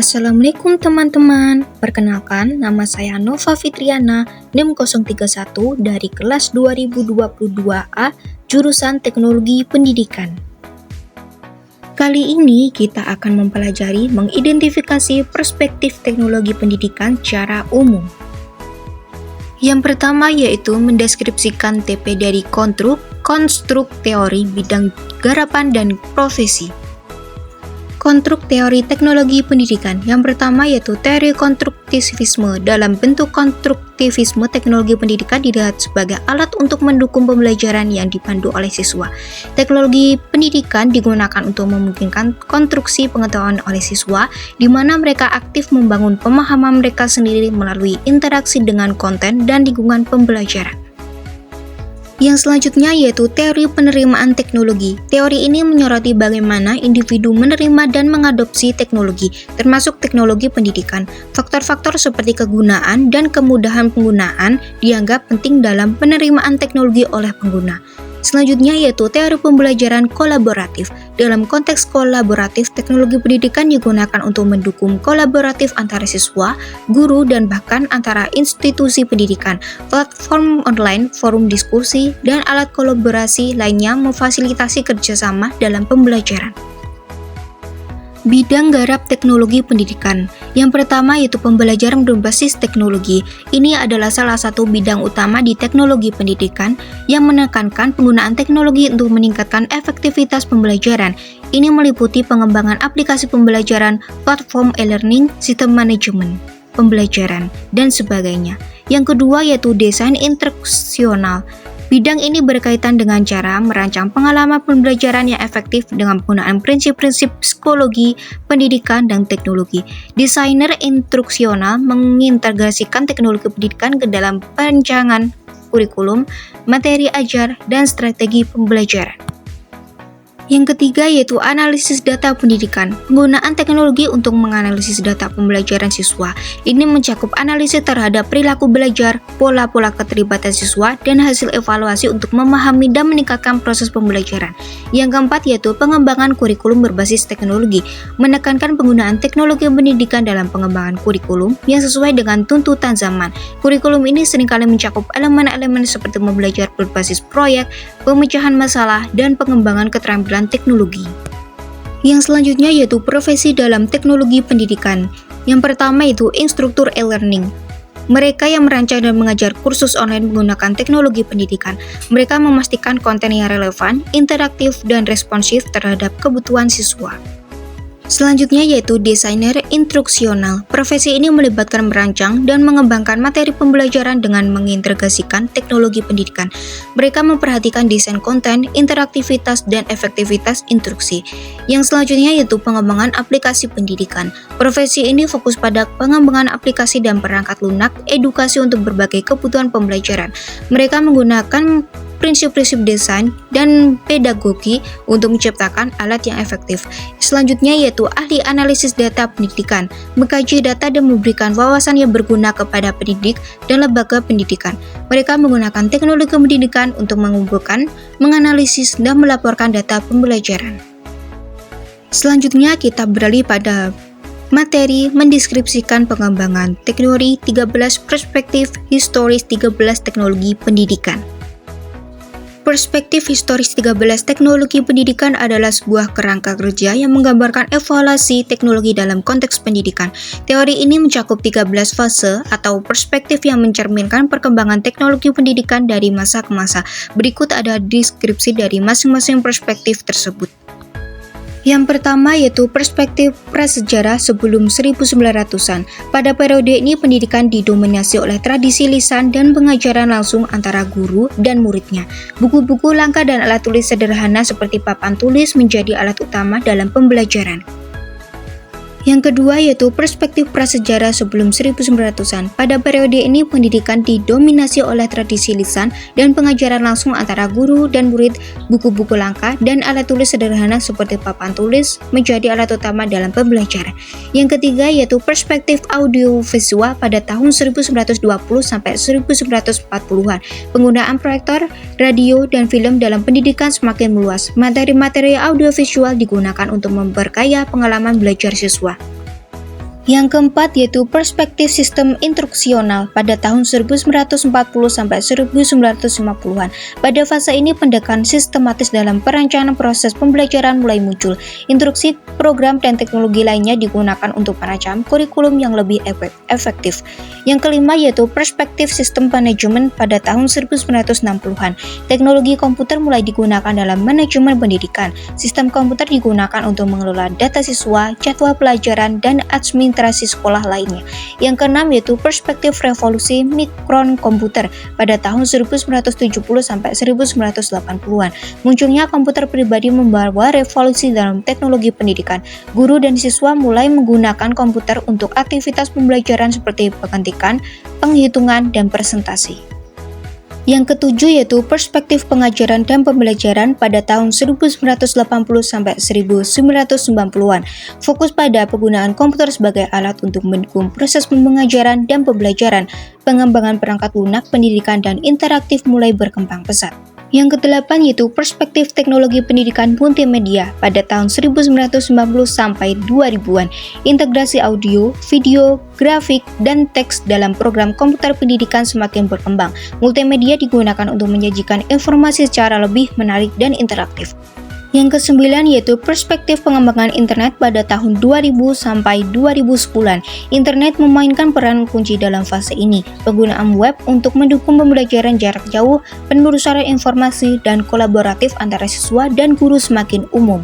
Assalamualaikum teman-teman, perkenalkan nama saya Nova Fitriana, NIM 031 dari kelas 2022A, jurusan Teknologi Pendidikan. Kali ini kita akan mempelajari mengidentifikasi perspektif teknologi pendidikan secara umum. Yang pertama yaitu mendeskripsikan TP dari konstruk teori bidang garapan dan profesi. Konstruk teori teknologi pendidikan. Yang pertama yaitu teori konstruktivisme. Dalam bentuk konstruktivisme, teknologi pendidikan dilihat sebagai alat untuk mendukung pembelajaran yang dipandu oleh siswa. Teknologi pendidikan digunakan untuk memungkinkan konstruksi pengetahuan oleh siswa, di mana mereka aktif membangun pemahaman mereka sendiri melalui interaksi dengan konten dan lingkungan pembelajaran. Yang selanjutnya yaitu teori penerimaan teknologi. Teori ini menyoroti bagaimana individu menerima dan mengadopsi teknologi, termasuk teknologi pendidikan. Faktor-faktor seperti kegunaan dan kemudahan penggunaan dianggap penting dalam penerimaan teknologi oleh pengguna. Selanjutnya yaitu teori pembelajaran kolaboratif. Dalam konteks kolaboratif, teknologi pendidikan digunakan untuk mendukung kolaboratif antara siswa, guru, dan bahkan antara institusi pendidikan. Platform online, forum diskusi, dan alat kolaborasi lainnya memfasilitasi kerjasama dalam pembelajaran. Bidang garap teknologi pendidikan. Yang pertama yaitu pembelajaran berbasis teknologi. Ini adalah salah satu bidang utama di teknologi pendidikan yang menekankan penggunaan teknologi untuk meningkatkan efektivitas pembelajaran. Ini meliputi pengembangan aplikasi pembelajaran, platform e-learning, sistem manajemen pembelajaran, dan sebagainya. Yang kedua yaitu desain instruksional. Bidang ini berkaitan dengan cara merancang pengalaman pembelajaran yang efektif dengan penggunaan prinsip-prinsip psikologi, pendidikan, dan teknologi. Desainer instruksional mengintegrasikan teknologi pendidikan ke dalam perancangan kurikulum, materi ajar, dan strategi pembelajaran. Yang ketiga yaitu analisis data pendidikan. Penggunaan teknologi untuk menganalisis data pembelajaran siswa. Ini mencakup analisis terhadap perilaku belajar, pola-pola keterlibatan siswa, dan hasil evaluasi untuk memahami dan meningkatkan proses pembelajaran. Yang keempat yaitu pengembangan kurikulum berbasis teknologi. Menekankan penggunaan teknologi pendidikan dalam pengembangan kurikulum yang sesuai dengan tuntutan zaman. Kurikulum ini seringkali mencakup elemen-elemen seperti belajar berbasis proyek, pemecahan masalah, dan pengembangan keterampilan teknologi. Yang selanjutnya yaitu profesi dalam teknologi pendidikan. Yang pertama yaitu instruktur e-learning. Mereka yang merancang dan mengajar kursus online menggunakan teknologi pendidikan. Mereka memastikan konten yang relevan, interaktif, dan responsif terhadap kebutuhan siswa. Selanjutnya yaitu desainer instruksional. Profesi ini melibatkan merancang dan mengembangkan materi pembelajaran dengan mengintegrasikan teknologi pendidikan. Mereka memperhatikan desain konten, interaktivitas, dan efektivitas instruksi. Yang selanjutnya yaitu pengembangan aplikasi pendidikan. Profesi ini fokus pada pengembangan aplikasi dan perangkat lunak edukasi untuk berbagai kebutuhan pembelajaran. Mereka menggunakan prinsip-prinsip desain dan pedagogi untuk menciptakan alat yang efektif. Selanjutnya yaitu ahli analisis data pendidikan, mengkaji data dan memberikan wawasan yang berguna kepada pendidik dan lembaga pendidikan. Mereka menggunakan teknologi pendidikan untuk mengumpulkan, menganalisis, dan melaporkan data pembelajaran. Selanjutnya kita beralih pada materi mendeskripsikan pengembangan teori 13 perspektif historis 13 teknologi pendidikan. Perspektif historis 13 teknologi pendidikan adalah sebuah kerangka kerja yang menggambarkan evaluasi teknologi dalam konteks pendidikan. Teori ini mencakup 13 fase atau perspektif yang mencerminkan perkembangan teknologi pendidikan dari masa ke masa. Berikut ada deskripsi dari masing-masing perspektif tersebut. Yang pertama yaitu perspektif prasejarah sebelum 1900-an. Pada periode ini pendidikan didominasi oleh tradisi lisan dan pengajaran langsung antara guru dan muridnya. Buku-buku langka dan alat tulis sederhana seperti papan tulis menjadi alat utama dalam pembelajaran. Yang kedua yaitu perspektif prasejarah sebelum 1900-an. Pada periode ini pendidikan didominasi oleh tradisi lisan dan pengajaran langsung antara guru dan murid. Buku-buku langka dan alat tulis sederhana seperti papan tulis menjadi alat utama dalam pembelajaran. Yang ketiga yaitu perspektif audiovisual pada tahun 1920 sampai 1940-an. Penggunaan proyektor, radio, dan film dalam pendidikan semakin meluas. Materi-materi audiovisual digunakan untuk memperkaya pengalaman belajar siswa. Yang keempat yaitu perspektif sistem instruksional pada tahun 1940 sampai 1950-an. Pada fase ini pendekatan sistematis dalam perencanaan proses pembelajaran mulai muncul. Instruksi, program, dan teknologi lainnya digunakan untuk merancang kurikulum yang lebih efektif. Yang kelima yaitu perspektif sistem manajemen pada tahun 1960-an. Teknologi komputer mulai digunakan dalam manajemen pendidikan. Sistem komputer digunakan untuk mengelola data siswa, jadwal pelajaran, dan administrasi sekolah lainnya. Yang keenam yaitu perspektif revolusi mikron komputer pada tahun 1970 sampai 1980-an. Munculnya komputer pribadi membawa revolusi dalam teknologi pendidikan. Guru dan siswa mulai menggunakan komputer untuk aktivitas pembelajaran seperti pengetikan, penghitungan, dan presentasi. Yang ketujuh yaitu perspektif pengajaran dan pembelajaran pada tahun 1980 sampai 1990-an. Fokus pada penggunaan komputer sebagai alat untuk mendukung proses pengajaran dan pembelajaran. Pengembangan perangkat lunak, pendidikan, dan interaktif mulai berkembang pesat. Yang kedelapan yaitu perspektif teknologi pendidikan multimedia pada tahun 1990 sampai 2000-an. Integrasi audio, video, grafik, dan teks dalam program komputer pendidikan semakin berkembang. Multimedia digunakan untuk menyajikan informasi secara lebih menarik dan interaktif. Yang kesembilan yaitu perspektif pengembangan internet pada tahun 2000 sampai 2010-an. Internet memainkan peran kunci dalam fase ini. Penggunaan web untuk mendukung pembelajaran jarak jauh, penelusuran informasi, dan kolaboratif antara siswa dan guru semakin umum.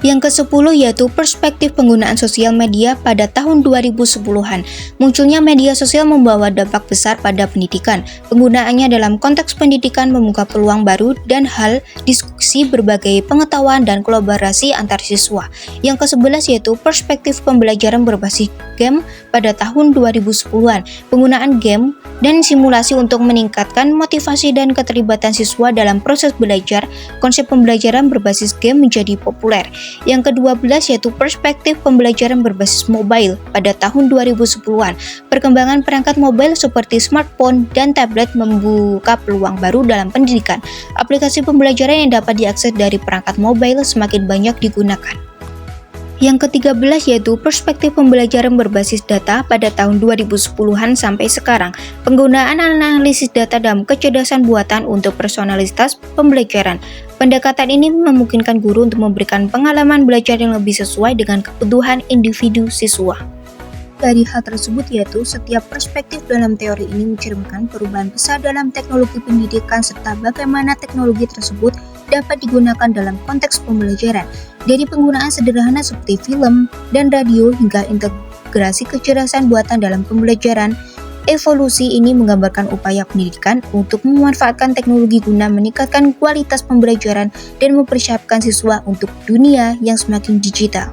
Yang ke-10 yaitu perspektif penggunaan sosial media pada tahun 2010-an. Munculnya media sosial membawa dampak besar pada pendidikan. Penggunaannya dalam konteks pendidikan membuka peluang baru dan hal diskusi berbagai pengetahuan dan kolaborasi antar siswa. Yang ke-11 yaitu perspektif pembelajaran berbasis game pada tahun 2010-an. Penggunaan game dan simulasi untuk meningkatkan motivasi dan keterlibatan siswa dalam proses belajar, konsep pembelajaran berbasis game menjadi populer. Yang ke-12 yaitu perspektif pembelajaran berbasis mobile pada tahun 2010-an. Perkembangan perangkat mobile seperti smartphone dan tablet membuka peluang baru dalam pendidikan. Aplikasi pembelajaran yang dapat diakses dari perangkat mobile semakin banyak digunakan. Yang ke-13 yaitu perspektif pembelajaran berbasis data pada tahun 2010-an sampai sekarang. Penggunaan analisis data dalam kecerdasan buatan untuk personalitas pembelajaran. Pendekatan ini memungkinkan guru untuk memberikan pengalaman belajar yang lebih sesuai dengan kebutuhan individu siswa. Dari hal tersebut yaitu setiap perspektif dalam teori ini mencerminkan perubahan besar dalam teknologi pendidikan serta bagaimana teknologi tersebut dapat digunakan dalam konteks pembelajaran. Dari penggunaan sederhana seperti film dan radio hingga integrasi kecerdasan buatan dalam pembelajaran, evolusi ini menggambarkan upaya pendidikan untuk memanfaatkan teknologi guna meningkatkan kualitas pembelajaran dan mempersiapkan siswa untuk dunia yang semakin digital.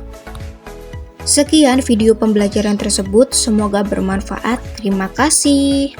Sekian video pembelajaran tersebut, semoga bermanfaat. Terima kasih.